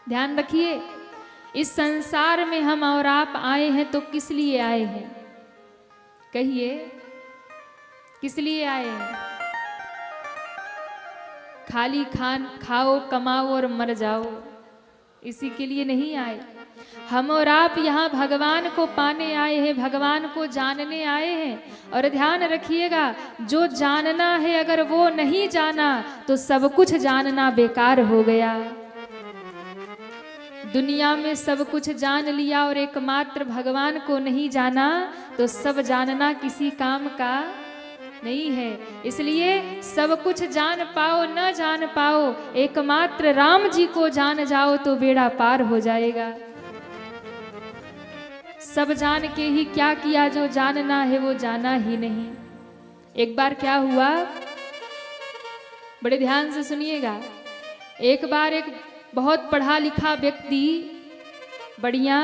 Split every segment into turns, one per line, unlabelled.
ध्यान रखिए, इस संसार में हम और आप आए हैं तो किस लिए आए हैं? कहिए, किस लिए आए हैं? खाली खाओ कमाओ और मर जाओ, इसी के लिए नहीं आए। हम और आप यहाँ भगवान को पाने आए हैं, भगवान को जानने आए हैं। और ध्यान रखिएगा, जो जानना है अगर वो नहीं जाना तो सब कुछ जानना बेकार हो गया। दुनिया में सब कुछ जान लिया और एकमात्र भगवान को नहीं जाना तो सब जानना किसी काम का नहीं है। इसलिए सब कुछ जान पाओ न जान पाओ, एकमात्र राम जी को जान जाओ तो बेड़ा पार हो जाएगा। सब जान के ही क्या किया, जो जानना है वो जाना ही नहीं। एक बार क्या हुआ, बड़े ध्यान से सुनिएगा। एक बार एक बहुत पढ़ा लिखा व्यक्ति, बढ़िया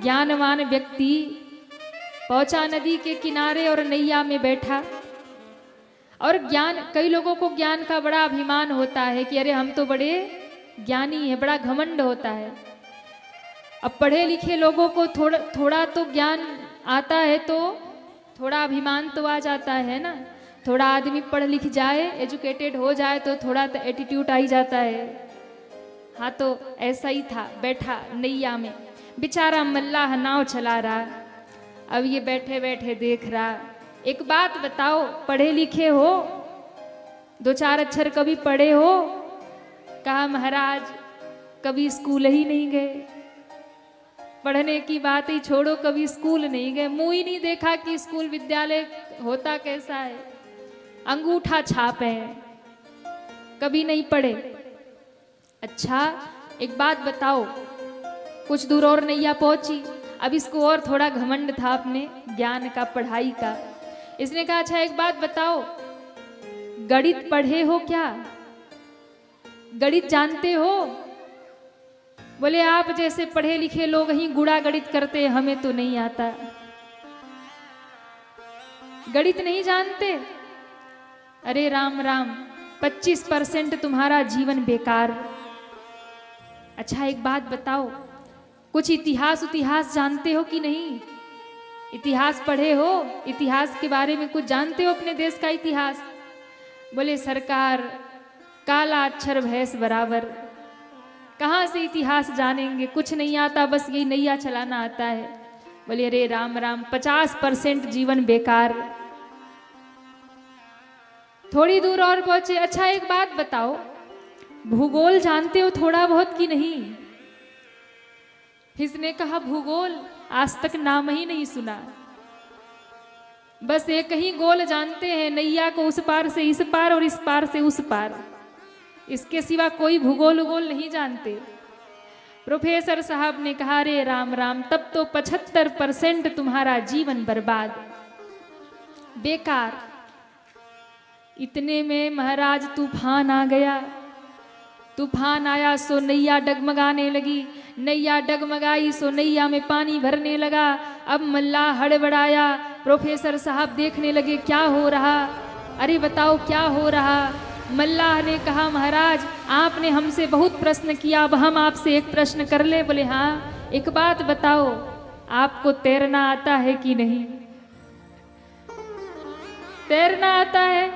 ज्ञानवान व्यक्ति पहुंचा नदी के किनारे और नैया में बैठा। और ज्ञान, कई लोगों को ज्ञान का बड़ा अभिमान होता है कि अरे हम तो बड़े ज्ञानी हैं, बड़ा घमंड होता है। अब पढ़े लिखे लोगों को थोड़ा तो ज्ञान आता है तो थोड़ा अभिमान तो आ जाता है ना। थोड़ा आदमी पढ़ लिख जाए, एजुकेटेड हो जाए तो थोड़ा तो एटीट्यूड आ ही जाता है। हाँ, तो ऐसा ही था, बैठा नैया में, बेचारा मल्लाह नाव चला रहा। अब ये बैठे बैठे देख रहा, एक बात बताओ, पढ़े लिखे हो, दो चार अक्षर कभी पढ़े हो? कहा महाराज कभी स्कूल ही नहीं गए। पढ़ने की बात ही छोड़ो, कभी स्कूल नहीं गए, मुंह ही नहीं देखा कि स्कूल विद्यालय होता कैसा है। अंगूठा छाप है, कभी नहीं पढ़े। अच्छा एक बात बताओ, कुछ दूर और नैया पहुंची। अब इसको और थोड़ा घमंड था अपने ज्ञान का, पढ़ाई का। इसने कहा अच्छा एक बात बताओ, गणित पढ़े हो क्या? गणित जानते हो? बोले आप जैसे पढ़े लिखे लोग ही गुणा गणित करते हैं, हमें तो नहीं आता। गणित नहीं जानते? अरे राम राम, 25% तुम्हारा जीवन बेकार। अच्छा एक बात बताओ, कुछ इतिहास जानते हो कि नहीं? इतिहास पढ़े हो? इतिहास के बारे में कुछ जानते हो, अपने देश का इतिहास? बोले सरकार काला अक्षर भैंस बराबर, कहाँ से इतिहास जानेंगे, कुछ नहीं आता, बस यही नैया चलाना आता है। बोले अरे राम राम, 50% जीवन बेकार। थोड़ी दूर और पहुंचे, अच्छा एक बात बताओ, भूगोल जानते हो थोड़ा बहुत कि नहीं? इसने कहा भूगोल आज तक नाम ही नहीं सुना, बस एक ही गोल जानते हैं, नैया को उस पार से इस पार और इस पार से उस पार, इसके सिवा कोई भूगोल उगोल नहीं जानते। प्रोफेसर साहब ने कहा रे राम राम, तब तो 75% तुम्हारा जीवन बर्बाद, बेकार। इतने में महाराज तूफान आ गया। तूफान आया सो नैया डगमगाने लगी, नैया डगमगाई सो नैया में पानी भरने लगा। अब मल्लाह हड़बड़ाया, प्रोफेसर साहब देखने लगे क्या हो रहा, अरे बताओ क्या हो रहा। मल्लाह ने कहा महाराज आपने हमसे बहुत प्रश्न किया, अब हम आपसे एक प्रश्न कर ले। बोले हाँ, एक बात बताओ, आपको तैरना आता है कि नहीं? तैरना आता है?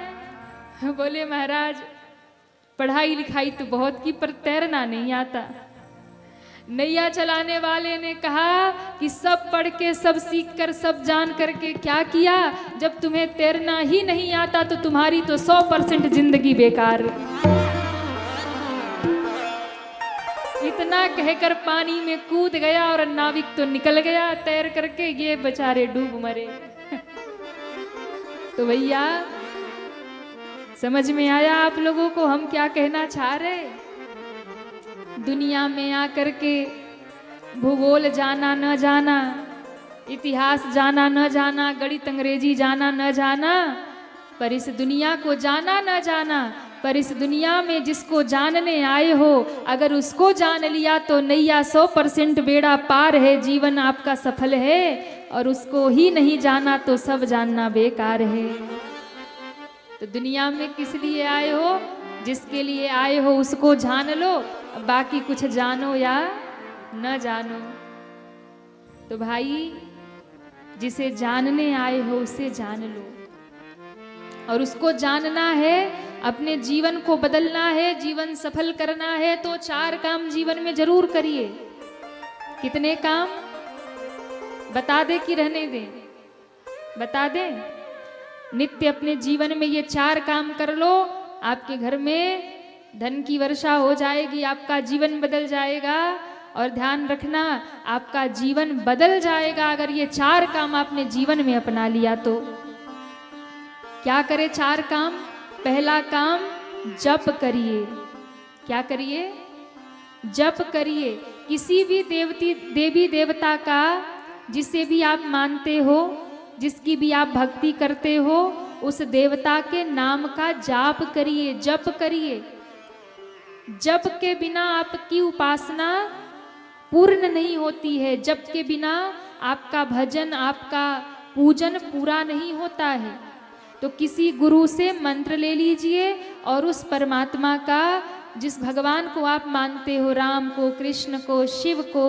बोले महाराज पढ़ाई लिखाई तो बहुत की, पर तैरना नहीं आता। नैया चलाने वाले ने कहा कि सब पढ़ के, सब सीख कर, सब जान करके क्या किया, जब तुम्हें तैरना ही नहीं आता तो तुम्हारी तो 100% जिंदगी बेकार। इतना कहकर पानी में कूद गया और नाविक तो निकल गया तैर करके, ये बेचारे डूब मरे। तो भैया समझ में आया आप लोगों को हम क्या कहना चाह रहे? दुनिया में आकर के भूगोल जाना न जाना, इतिहास जाना न जाना, गणित अंग्रेजी जाना न जाना, पर इस दुनिया को जाना न जाना, पर इस दुनिया में जिसको जानने आए हो अगर उसको जान लिया तो नैया 100% बेड़ा पार है, जीवन आपका सफल है। और उसको ही नहीं जाना तो सब जानना बेकार है। तो दुनिया में किस लिए आए हो? जिसके लिए आए हो उसको जान लो, बाकी कुछ जानो या न जानो। तो भाई जिसे जानने आए हो उसे जान लो, और उसको जानना है, अपने जीवन को बदलना है, जीवन सफल करना है तो 4 काम जीवन में जरूर करिए। कितने काम बता दे कि रहने दे? बता दे। नित्य अपने जीवन में ये 4 काम कर लो, आपके घर में धन की वर्षा हो जाएगी, आपका जीवन बदल जाएगा। और ध्यान रखना, आपका जीवन बदल जाएगा अगर ये 4 काम आपने जीवन में अपना लिया तो। क्या करे 4 काम? पहला काम, जप करिए। क्या करिए? जप करिए। किसी भी देवी देवता का, जिसे भी आप मानते हो, जिसकी भी आप भक्ति करते हो, उस देवता के नाम का जाप करिए, जप करिए। जप के बिना आपकी उपासना पूर्ण नहीं होती है। जप के बिना आपका भजन, आपका पूजन पूरा नहीं होता है। तो किसी गुरु से मंत्र ले लीजिए और उस परमात्मा का, जिस भगवान को आप मानते हो, राम को, कृष्ण को, शिव को,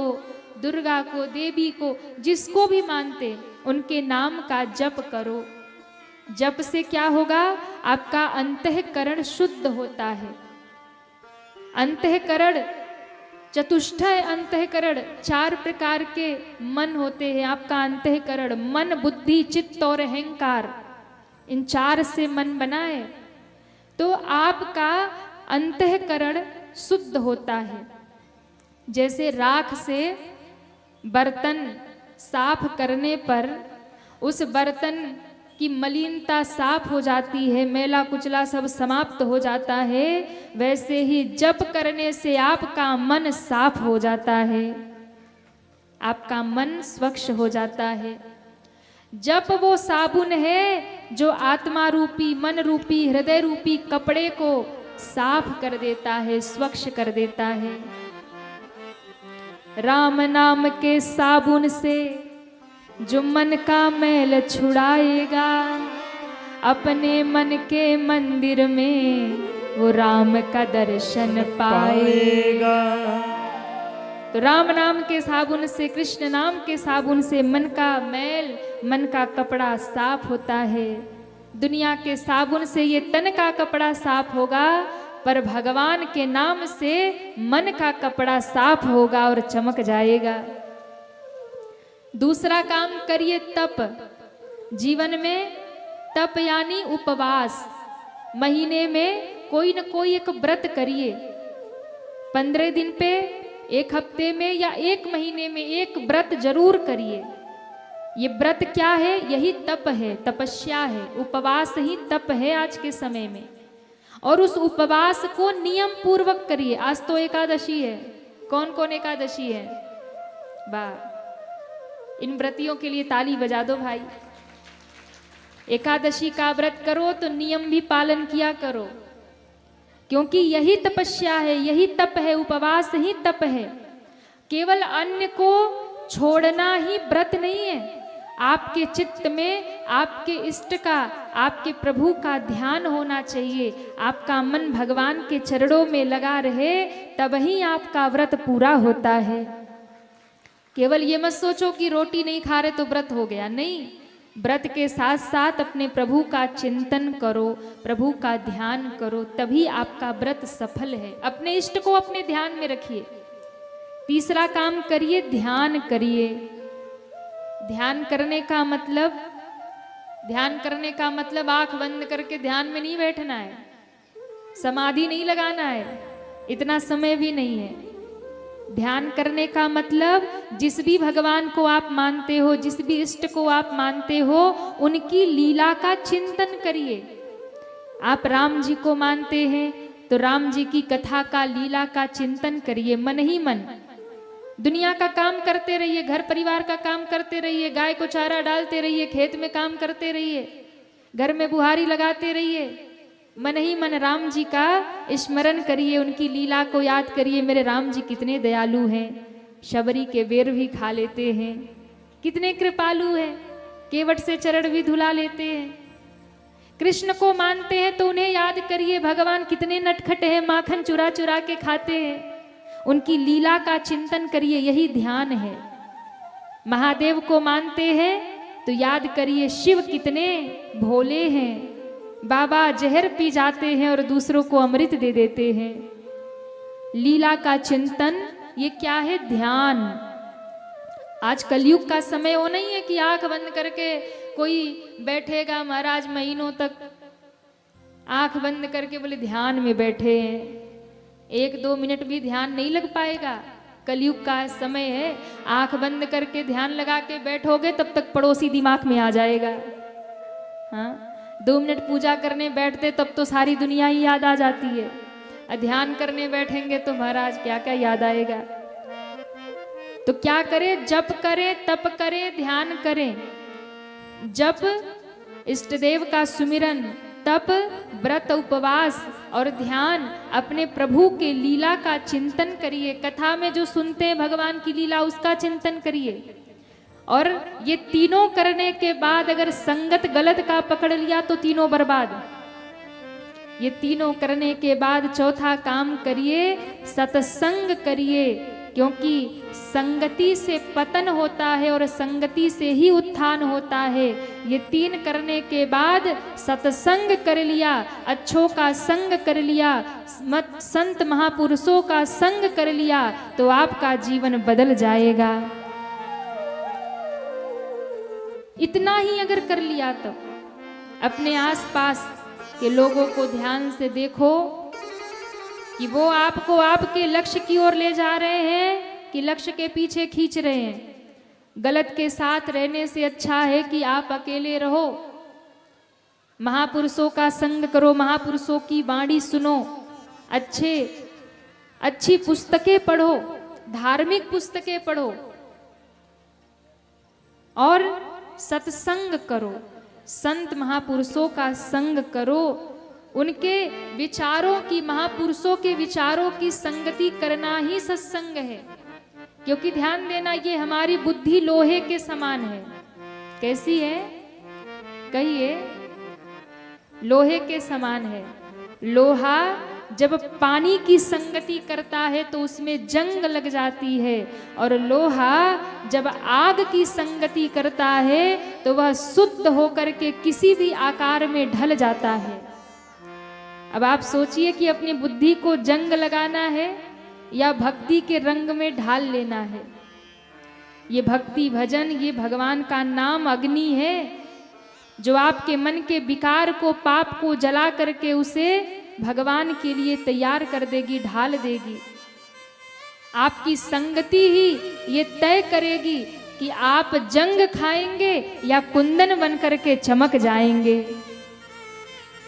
दुर्गा को, देवी को, जिसको भी मानते, उनके नाम का जप करो। जप से क्या होगा? आपका अंतःकरण शुद्ध होता है। अंतःकरण, चतुष्टय अंतःकरण, 4 प्रकार के मन होते हैं। आपका अंतःकरण, मन, बुद्धि, चित्त और अहंकार, इन 4 से मन बना है। तो आपका अंतःकरण शुद्ध होता है। जैसे राख से बर्तन साफ करने पर उस बर्तन की मलिनता साफ हो जाती है, मैला कुचला सब समाप्त हो जाता है, वैसे ही जप करने से आपका मन साफ हो जाता है, आपका मन स्वच्छ हो जाता है। जप वो साबुन है जो आत्मा रूपी, मन रूपी, हृदय रूपी कपड़े को साफ कर देता है, स्वच्छ कर देता है। राम नाम के साबुन से जो मन का मैल छुड़ाएगा, अपने मन के मंदिर में वो राम का दर्शन पाएगा। तो राम नाम के साबुन से, कृष्ण नाम के साबुन से मन का मैल, मन का कपड़ा साफ होता है। दुनिया के साबुन से ये तन का कपड़ा साफ होगा, पर भगवान के नाम से मन का कपड़ा साफ होगा और चमक जाएगा। दूसरा काम करिए, तप। जीवन में तप यानी उपवास। महीने में कोई न कोई एक व्रत करिए। 15 दिन पे, 1 हफ्ते में या 1 महीने में एक व्रत जरूर करिए। ये व्रत क्या है? यही तप है, तपस्या है, उपवास ही तप है आज के समय में। और उस उपवास को नियम पूर्वक करिए। आज तो एकादशी है। कौन कौन एकादशी है? वाह, इन व्रतियों के लिए ताली बजा दो भाई। एकादशी का व्रत करो तो नियम भी पालन किया करो, क्योंकि यही तपस्या है, यही तप है, उपवास ही तप है। केवल अन्न को छोड़ना ही व्रत नहीं है। आपके चित्त में आपके इष्ट का, आपके प्रभु का ध्यान होना चाहिए। आपका मन भगवान के चरणों में लगा रहे, तब ही आपका व्रत पूरा होता है। केवल ये मत सोचो कि रोटी नहीं खा रहे तो व्रत हो गया। नहीं, व्रत के साथ साथ अपने प्रभु का चिंतन करो, प्रभु का ध्यान करो, तभी आपका व्रत सफल है। अपने इष्ट को अपने ध्यान में रखिए। तीसरा काम करिए, ध्यान करिए। ध्यान करने का मतलब, ध्यान करने का मतलब आंख बंद करके ध्यान में नहीं बैठना है, समाधि नहीं लगाना है, इतना समय भी नहीं है। ध्यान करने का मतलब जिस भी भगवान को आप मानते हो, जिस भी इष्ट को आप मानते हो, उनकी लीला का चिंतन करिए। आप राम जी को मानते हैं तो राम जी की कथा का, लीला का चिंतन करिए मन ही मन। दुनिया का काम करते रहिए, घर परिवार का काम करते रहिए, गाय को चारा डालते रहिए, खेत में काम करते रहिए, घर में बुहारी लगाते रहिए। मन ही मन राम जी का स्मरण करिए, उनकी लीला को याद करिए। मेरे राम जी कितने दयालु हैं, शबरी के बेर भी खा लेते हैं, कितने कृपालु हैं, केवट से चरण भी धुला लेते हैं। कृष्ण को मानते हैं तो उन्हें याद करिए, भगवान कितने नटखट हैं, माखन चुरा चुरा के खाते हैं, उनकी लीला का चिंतन करिए, यही ध्यान है। महादेव को मानते हैं तो याद करिए शिव कितने भोले हैं। बाबा जहर पी जाते हैं और दूसरों को अमृत दे देते हैं। लीला का चिंतन ये क्या है? ध्यान। आज कलयुग का समय वो नहीं है कि आंख बंद करके कोई बैठेगा महाराज महीनों तक आंख बंद करके बोले ध्यान में बैठे हैं, 1-2 मिनट भी ध्यान नहीं लग पाएगा। कलयुग का समय है, आंख बंद करके ध्यान लगा के बैठोगे तब तक पड़ोसी दिमाग में आ जाएगा। हाँ, 2 मिनट पूजा करने बैठते तब तो सारी दुनिया ही याद आ जाती है, ध्यान करने बैठेंगे तो महाराज क्या क्या याद आएगा। तो क्या करें? जप करें, तप करें, ध्यान करें। जप इष्ट देव का सुमिरन, तप व्रत उपवास और ध्यान, अपने प्रभु के लीला का चिंतन करिए। कथा में जो सुनते हैं भगवान की लीला उसका चिंतन करिए। और ये तीनों करने के बाद अगर संगत गलत का पकड़ लिया तो तीनों बर्बाद। ये तीनों करने के बाद चौथा काम करिए, सत्संग करिए, क्योंकि संगति से पतन होता है और संगति से ही उत्थान होता है। ये 3 करने के बाद सत्संग कर लिया, अच्छों का संग कर लिया, संत महापुरुषों का संग कर लिया तो आपका जीवन बदल जाएगा। इतना ही अगर कर लिया तो अपने आसपास के लोगों को ध्यान से देखो कि वो आपको आपके लक्ष्य की ओर ले जा रहे हैं कि लक्ष्य के पीछे खींच रहे हैं। गलत के साथ रहने से अच्छा है कि आप अकेले रहो। महापुरुषों का संग करो, महापुरुषों की वाणी सुनो, अच्छी पुस्तकें पढ़ो, धार्मिक पुस्तकें पढ़ो और सत्संग करो। संत महापुरुषों का संग करो, उनके विचारों की, महापुरुषों के विचारों की संगति करना ही सत्संग है। क्योंकि ध्यान देना, ये हमारी बुद्धि लोहे के समान है। कैसी है? कहिए। लोहे के समान है। लोहा जब पानी की संगति करता है तो उसमें जंग लग जाती है, और लोहा जब आग की संगति करता है तो वह शुद्ध होकर के किसी भी आकार में ढल जाता है। अब आप सोचिए कि अपनी बुद्धि को जंग लगाना है या भक्ति के रंग में ढाल लेना है। ये भक्ति भजन, ये भगवान का नाम अग्नि है जो आपके मन के विकार को, पाप को जला करके उसे भगवान के लिए तैयार कर देगी, ढाल देगी। आपकी संगति ही ये तय करेगी कि आप जंग खाएंगे या कुंदन बन करके चमक जाएंगे।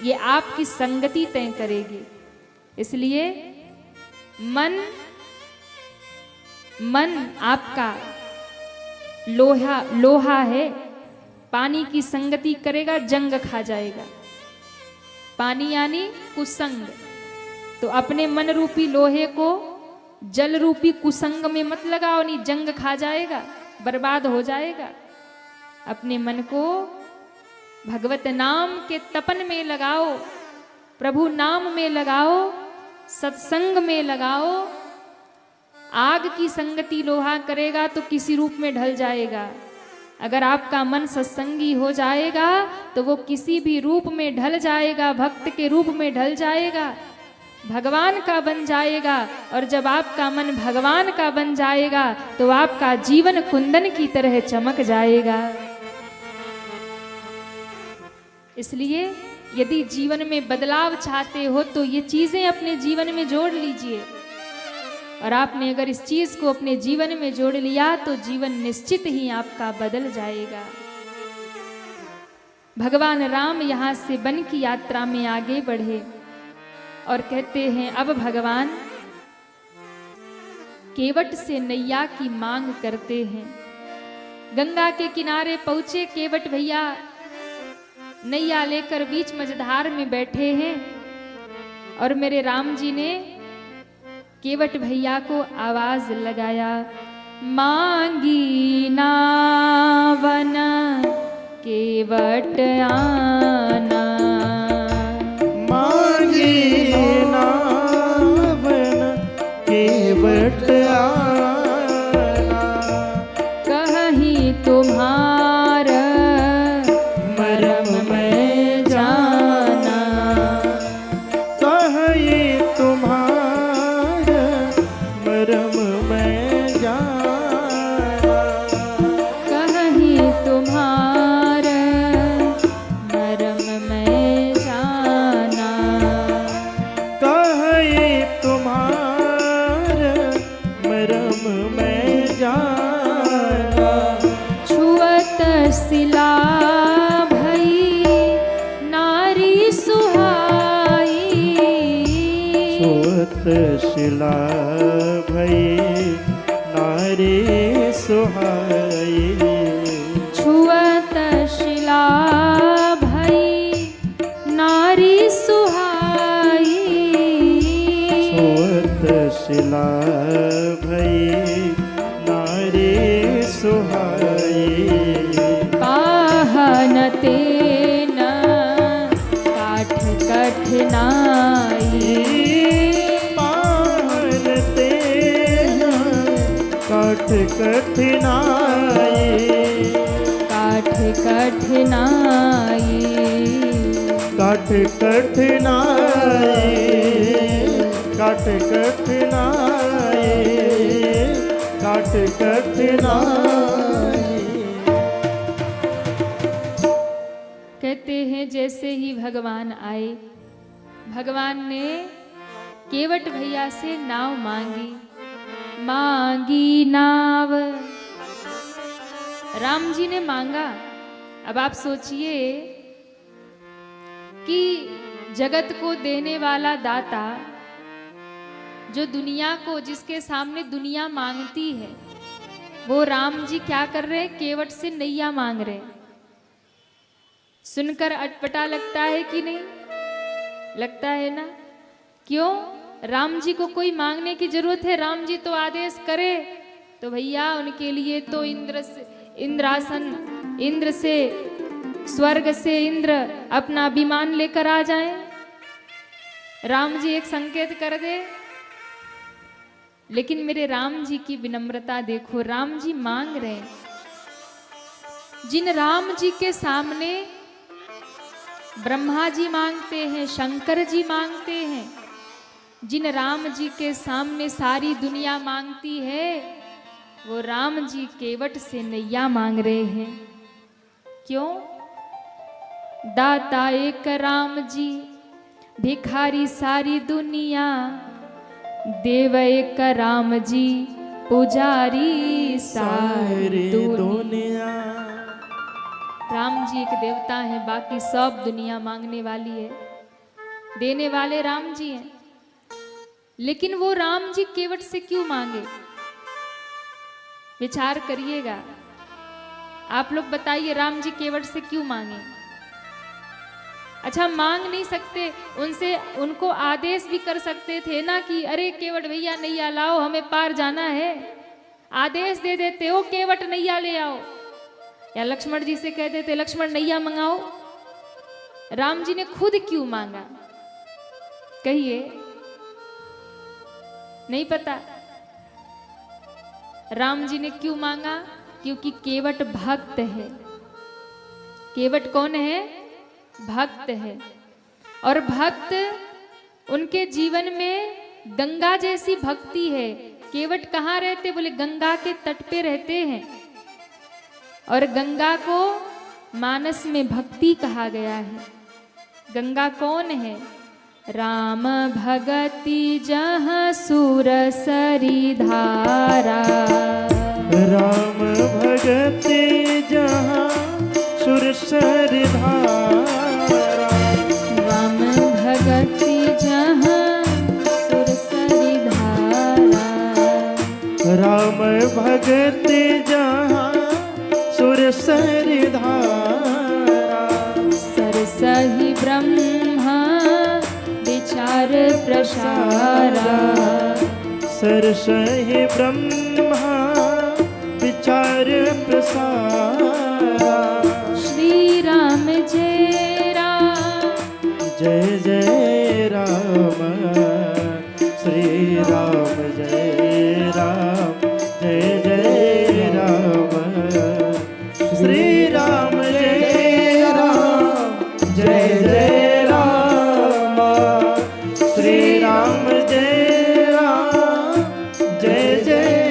ये आपकी संगति तय करेगी। इसलिए मन आपका लोहा है, पानी की संगति करेगा जंग खा जाएगा। पानी यानी कुसंग। तो अपने मन रूपी लोहे को जल रूपी कुसंग में मत लगाओ, नहीं जंग खा जाएगा, बर्बाद हो जाएगा। अपने मन को भगवत नाम के तपन में लगाओ, प्रभु नाम में लगाओ, सत्संग में लगाओ। आग की संगति लोहा करेगा तो किसी रूप में ढल जाएगा। अगर आपका मन सत्संगी हो जाएगा तो वो किसी भी रूप में ढल जाएगा, भक्त के रूप में ढल जाएगा, भगवान का बन जाएगा। और जब आपका मन भगवान का बन जाएगा तो आपका जीवन कुंदन की तरह चमक जाएगा। इसलिए यदि जीवन में बदलाव चाहते हो तो ये चीजें अपने जीवन में जोड़ लीजिए। और आपने अगर इस चीज को अपने जीवन में जोड़ लिया तो जीवन निश्चित ही आपका बदल जाएगा। भगवान राम यहाँ से वन की यात्रा में आगे बढ़े और कहते हैं, अब भगवान केवट से नैया की मांग करते हैं। गंगा के किनारे पहुंचे केवट भैया, नैया लेकर बीच मझधार में बैठे हैं। और मेरे राम जी ने केवट भैया को आवाज लगाया, मांगी नावन केवट आना,
मांगी नावन केवट मैं जाना।
कहीं तुम्हार मरम मैं जाना।
कहे तुम्हार मरम मैं जाना।
छुअत सिला भई नारी सुहाई।
छुअत शिला भई नारी सुहाई।
छुअत शिला भई नारी सुहाई।
छुअत शिला भई नारी सुहाई।
पाहन तेन काठ कठिनाई।
पाहन तेन काठ कठिनाई।
काठ कठिनाई।
काठ कठिनाई। काठ कठिनाई। काठ कठिनाई।
कहते हैं जैसे ही भगवान आए, भगवान ने केवट भैया से नाव मांगी। मांगी नाव राम जी ने मांगा। अब आप सोचिए कि जगत को देने वाला दाता, जो दुनिया को, जिसके सामने दुनिया मांगती है, वो राम जी क्या कर रहे हैं? केवट से नैया मांग रहे हैं। सुनकर अटपटा लगता है कि नहीं? लगता है ना? क्यों? राम जी को कोई मांगने की जरूरत है? राम जी तो आदेश करे तो भैया उनके लिए तो इंद्रासन, इंद्र से, स्वर्ग से इंद्र अपना विमान लेकर आ जाए। राम जी एक संकेत कर दे। लेकिन मेरे राम जी की विनम्रता देखो, राम जी मांग रहे हैं। जिन राम जी के सामने ब्रह्मा जी मांगते हैं, शंकर जी मांगते हैं, जिन राम जी के सामने सारी दुनिया मांगती है, वो राम जी केवट से नैया मांग रहे हैं। क्यों? दाता एक राम जी, भिखारी सारी दुनिया। देव एक राम जी, पुजारी सारी दुनिया। राम जी एक देवता है, बाकी सब दुनिया मांगने वाली है। देने वाले राम जी हैं। लेकिन वो राम जी केवट से क्यों मांगे? विचार करिएगा। आप लोग बताइए, राम जी केवट से क्यों मांगे? अच्छा, मांग नहीं सकते उनसे, उनको आदेश भी कर सकते थे ना कि अरे केवट भैया नैया लाओ, हमें पार जाना है। आदेश दे देते हो केवट नैया ले आओ, या लक्ष्मण जी से कह देते लक्ष्मण नैया मंगाओ। राम जी ने खुद क्यों मांगा? कहिए, नहीं पता? राम जी ने क्यों मांगा? क्योंकि केवट भक्त है। केवट कौन है? भक्त है। और भक्त, उनके जीवन में गंगा जैसी भक्ति है। केवट कहाँ रहते? बोले गंगा के तट पे रहते हैं। और गंगा को मानस में भक्ति कहा गया है। गंगा कौन है? राम भगति जहाँ सुर सरी धारा।
राम भगति जहाँ सुर सरी धारा।
राम भगति जहाँ सुर सरी धारा।
राम भगति जहाँ सुर सरी धारा।
सरसहि ब्रह्मा विचार प्रसारा।
सरसहि ब्रह्मा विचार प्रसारा।
श्री राम जय राम।
जय जय राम। श्री राम जय राम। जय जय राम। श्री राम जय राम। जय जय राम। श्री राम जय राम। जय जय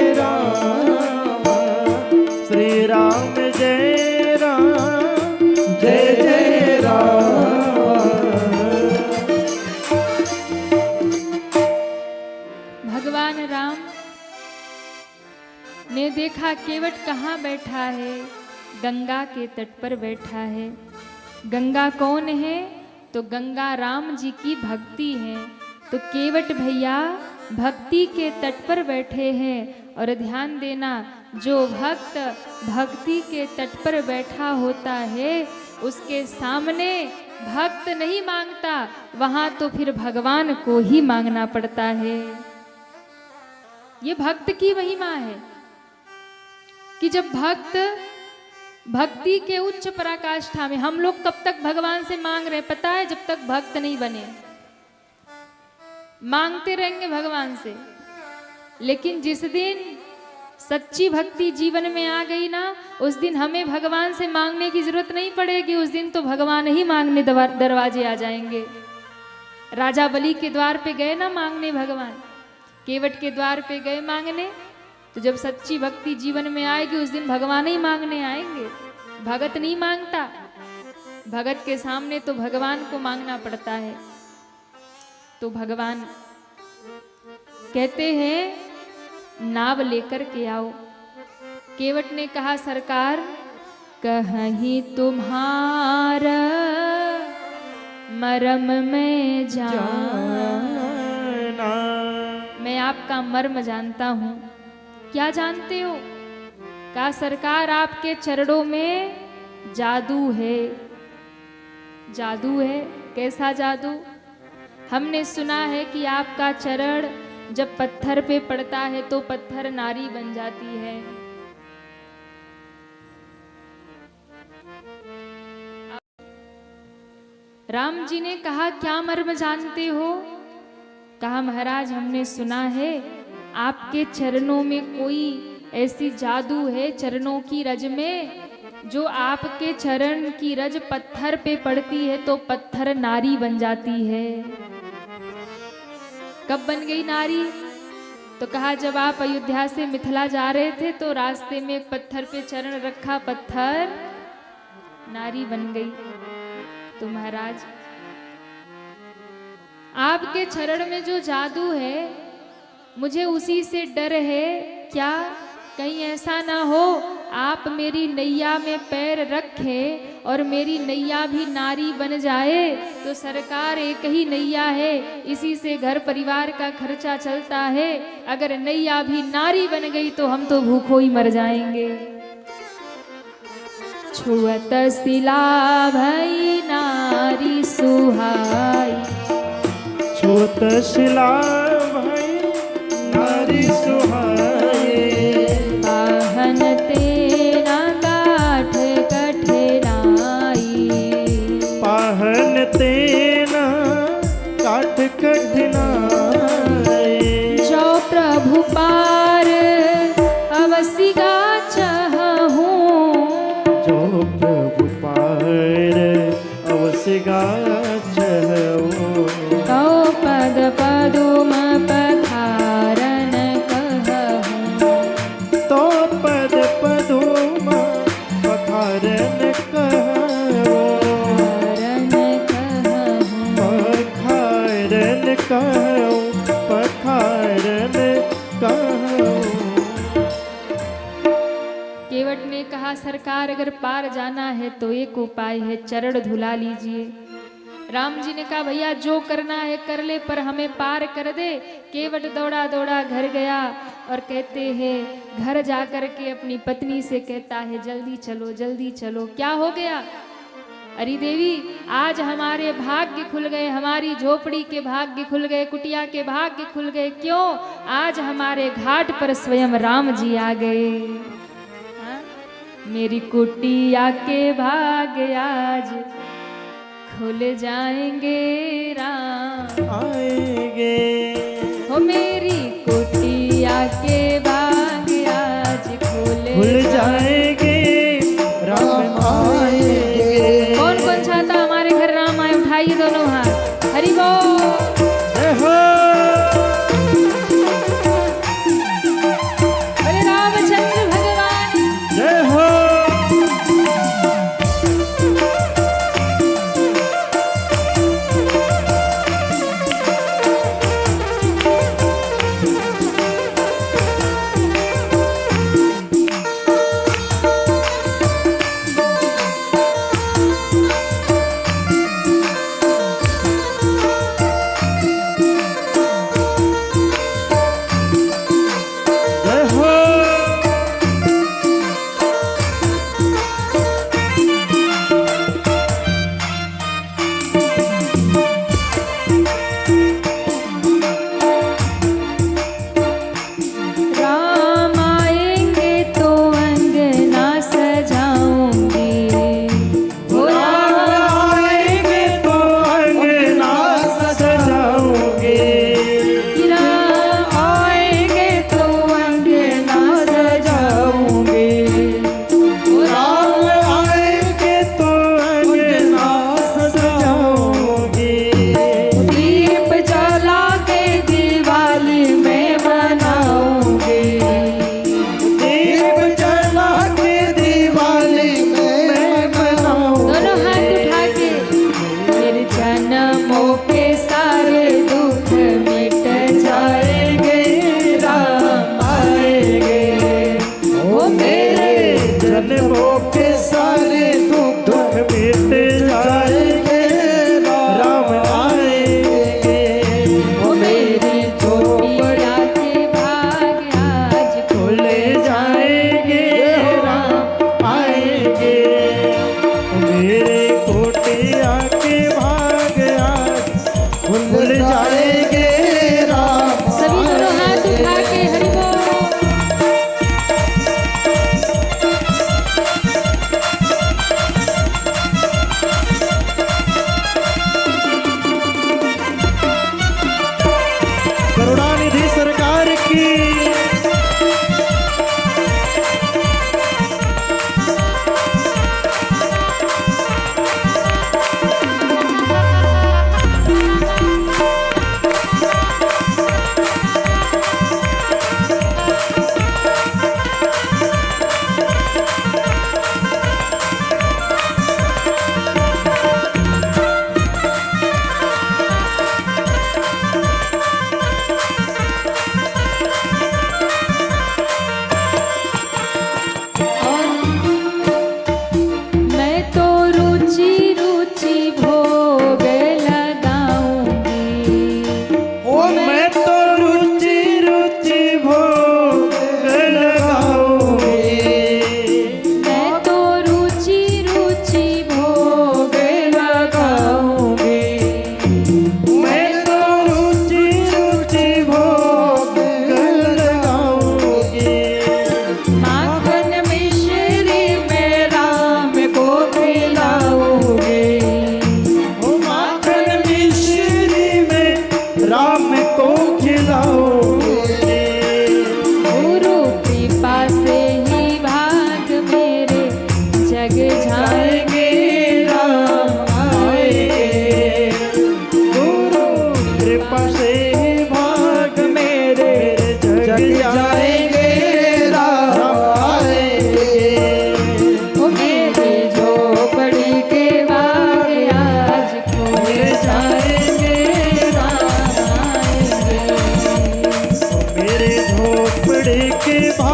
ने देखा केवट कहाँ बैठा है, गंगा के तट पर बैठा है। गंगा कौन है? तो गंगा राम जी की भक्ति है। तो केवट भैया भक्ति के तट पर बैठे हैं। और ध्यान देना, जो भक्त भक्ति के तट पर बैठा होता है उसके सामने भक्त नहीं मांगता, वहां तो फिर भगवान को ही मांगना पड़ता है। ये भक्त की महिमा है कि जब भक्त भक्ति के उच्च पराकाष्ठा में, हम लोग कब तक भगवान से मांग रहे पता है? जब तक भक्त नहीं बने मांगते रहेंगे भगवान से। लेकिन जिस दिन सच्ची भक्ति जीवन में आ गई ना, उस दिन हमें भगवान से मांगने की जरूरत नहीं पड़ेगी। उस दिन तो भगवान ही मांगने दरवाजे आ जाएंगे। राजा बलि के द्वार पे गए ना मांगने भगवान, केवट के द्वार पे गए मांगने। तो जब सच्ची भक्ति जीवन में आएगी उस दिन भगवान ही मांगने आएंगे। भगत नहीं मांगता, भगत के सामने तो भगवान को मांगना पड़ता है। तो भगवान कहते हैं नाव लेकर के आओ। केवट ने कहा सरकार कहीं तुम्हारा मरम में जाना। मैं आपका मर्म जानता हूं। क्या जानते हो? कहा सरकार आपके चरणों में जादू है। जादू है? कैसा जादू? हमने सुना है कि आपका चरण जब पत्थर पे पड़ता है तो पत्थर नारी बन जाती है। राम जी ने कहा क्या मर्म जानते हो? कहा महाराज हमने सुना है आपके चरणों में कोई ऐसी जादू है, चरणों की रज में, जो आपके चरण की रज पत्थर पे पड़ती है तो पत्थर नारी बन जाती है। कब बन गई नारी? तो कहा जब आप अयोध्या से मिथिला जा रहे थे तो रास्ते में एक पत्थर पे चरण रखा, पत्थर नारी बन गई। तो महाराज आपके चरण में जो जादू है मुझे उसी से डर है। क्या कहीं ऐसा ना हो आप मेरी नैया में पैर रखें और मेरी नैया भी नारी बन जाए? तो सरकार एक ही नैया है, इसी से घर परिवार का खर्चा चलता है। अगर नैया भी नारी बन गई तो हम तो भूखों ही मर जाएंगे। छुअत शिला भई नारी सुहाई।
छुअत शिला भई नारी सुहाई।
पाहन तेरा काठ कठिनाई।
पाहन तेना काठ कठिनाई।
जो प्रभु पार अवसिगा चाहूं।
जो प्रभु पार अवसिगा चाहूं।
तो पद पदुम पधारन कहूं।
तो पद पदुम पधारन कहूं। पधारन कहूं। पधारन कहूं।
केवट ने कहा सरकार अगर पार जाना है तो एक उपाय है, चरण धुला लीजिए। राम जी ने कहा भैया जो करना है कर ले पर हमें पार कर दे। केवट दौड़ा दौड़ा घर गया और कहते हैं घर जाकर के अपनी पत्नी से कहता है जल्दी चलो जल्दी चलो। क्या हो गया? अरे देवी आज हमारे भाग्य खुल गए, हमारी झोपड़ी के भाग्य खुल गए, कुटिया के भाग्य खुल गए। क्यों? आज हमारे घाट पर स्वयं राम जी आ गए। हाँ? मेरी कुटिया के भाग्य आज खुल जाएंगे, राम
आएंगे।
हो मेरी कुटिया के भाग्य आज
खुल जाएंगे, राम आएंगे।
कौन कौन चाहता हमारे घर राम आए? उठाइए दोनों हाथ। हरि बोल।
जय हो।
बोले रामचंद्र भगवान।
जय हो।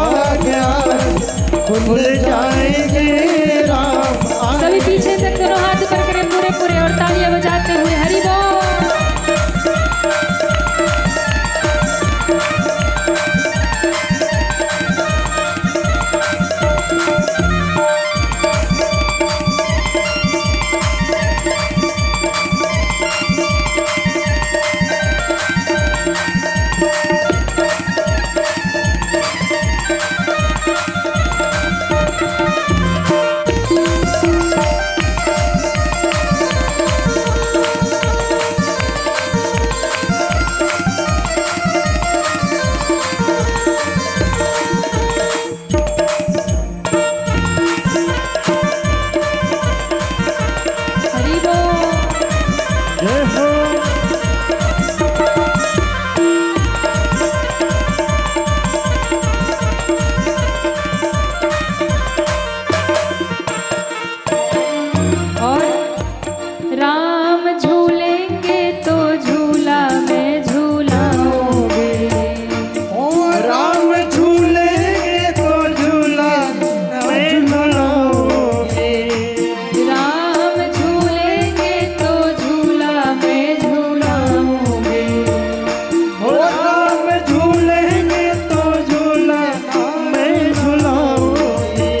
भाग्य खुल जाएंगे राम
सभी पीछे तक दोनों हाथ ऊपर करें पूरे पूरे और तालियां बजाते हुए हरि बोल।
जय हो
और राम झूलेंगे तो झूला में झूलाओगे।
राम झूलेंगे तो झूला मैं झूलाओगे।
राम झूलेंगे तो झूला में झूलाओगे।
राम झूलेंगे तो झूला मैं झूलाओगे।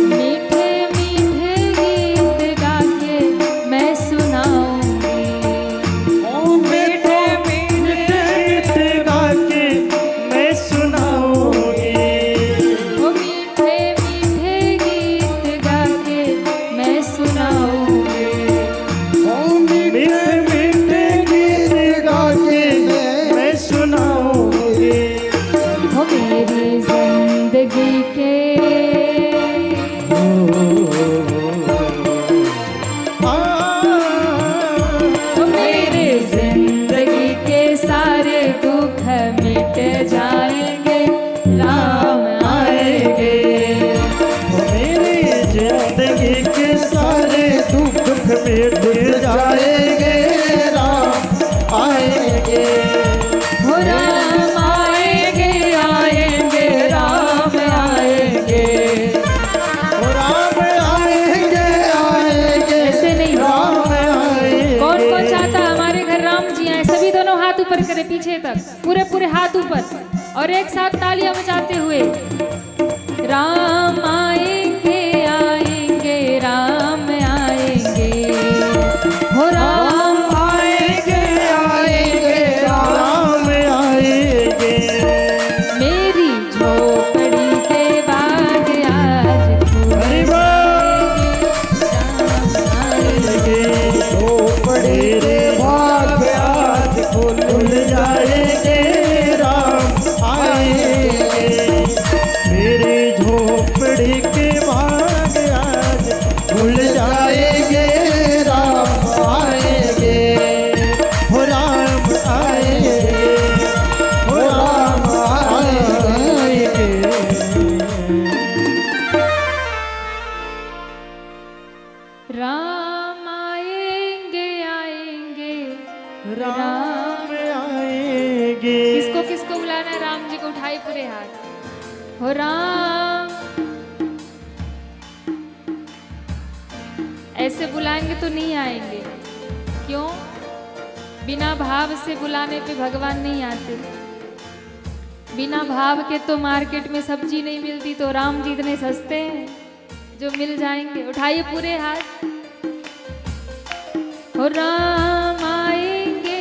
मीठे मीठे गीत गा के मैं सुनाऊंगी।
मीठे मीठे गीत गा के मैं सुनाऊंगी।
वो मीठे मीठे गीत गा के मैं सुनाऊंगी।
मीठे मीठे गीत गा के मैं सुनाऊंगी।
वो मेरी जिंदगी के वो मेरे जिंदगी के सारे दुख मिट जाएंगे राम आएंगे।
मेरी जिंदगी के सारे दुख मिट जाएंगे राम आएंगे।
हो राम आएंगे आएंगे राम आएंगे।
राम आएंगे आएंगे
ऐसे नहीं
राम आएंगे।
कौन कौन चाहता हमारे घर राम जी आए? सभी दोनों हाथ ऊपर करें पीछे तक पूरे पूरे हाथ ऊपर और एक साथ तालियां बजाते हुए राम आएंगे आएंगे राम आएंगे। हो राम
आएंगे आएंगे राम आएंगे।
मेरी झोपड़ी के बाद आज
हरि बोल।
राम आएंगे।
झोपड़ी रे भाग्य आज खुल जाएंगे राम आएंगे। मेरी झोपड़ी के भाग्य आज खुल जाएंगे राम आएंगे। हो राम आएंगे हो राम आएंगे।
राम आएंगे आएंगे
राम आएंगे।
किसको किसको बुलाना है? राम जी को उठाए पूरे हाथ। हो राम ऐसे बुलाएंगे तो नहीं आएंगे। क्यों? बिना भाव से बुलाने पे भगवान नहीं आते। बिना भाव के तो मार्केट में सब्जी नहीं मिलती, तो राम जी इतने सस्ते हैं जो मिल जाएंगे। उठाइए पूरे हाथ। हो राम आएंगे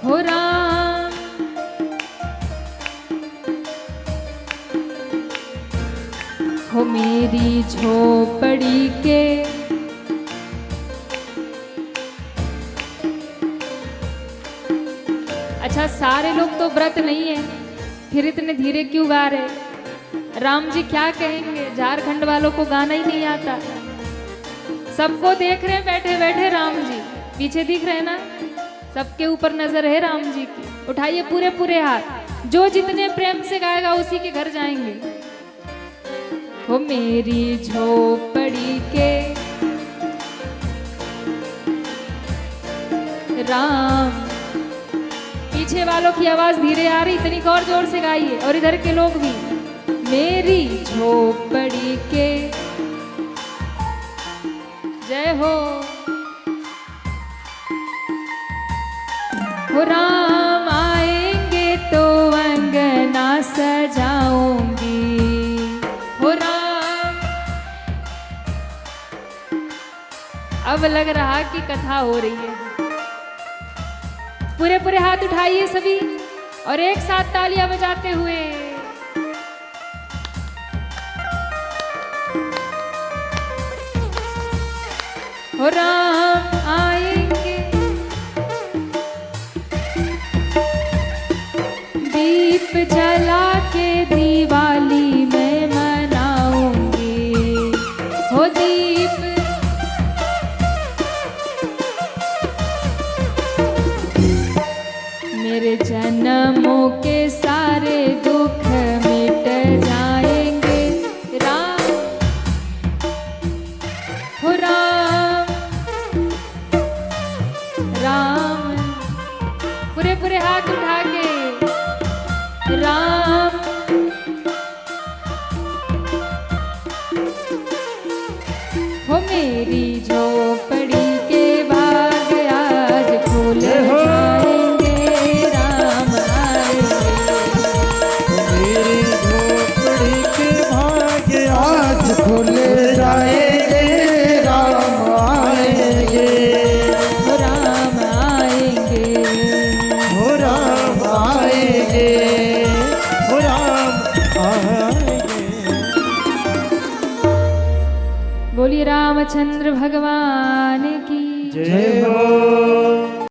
हो राम हो मेरी झोपड़ी के अच्छा सारे लोग तो व्रत नहीं है, फिर इतने धीरे क्यों गा रहे? राम जी क्या कहेंगे? झारखंड वालों को गाना ही नहीं आता। सबको देख रहे हैं बैठे बैठे राम जी, पीछे दिख रहे हैं ना, सबके ऊपर नजर है राम जी की। उठाइए पूरे पूरे हाथ। जो जितने प्रेम से गाएगा उसी के घर जाएंगे। हो मेरी झोपड़ी के राम पीछे वालों की आवाज धीरे आ रही, इतनी और जोर से गाइए, और इधर के लोग भी। मेरी झोपड़ी के जय हो राम आएंगे तो अंगना सजाऊंगी हो राम। अब लग रहा कि कथा हो रही है। पूरे पूरे हाथ उठाइए सभी और एक साथ तालियां बजाते हुए। हो राम आएंगे, दीप जला के दिवाली में मनाऊंगी हो दीप। मेरे जन्मों के सारे दुख मिट जाएंगे राम हो राम राम। पूरे पूरे हाथ उठा के राम हो मेरी झोपड़ी के भाग आज खुल जाएंगे राम आएंगे।
मेरी झोपड़ी के भाग्य आज खुल जाएंगे राम आएंगे
हो राम आएंगे
हो राम आएंगे हो राम आएंगे।
बोलिए रामचंद्र भगवान की
जय हो।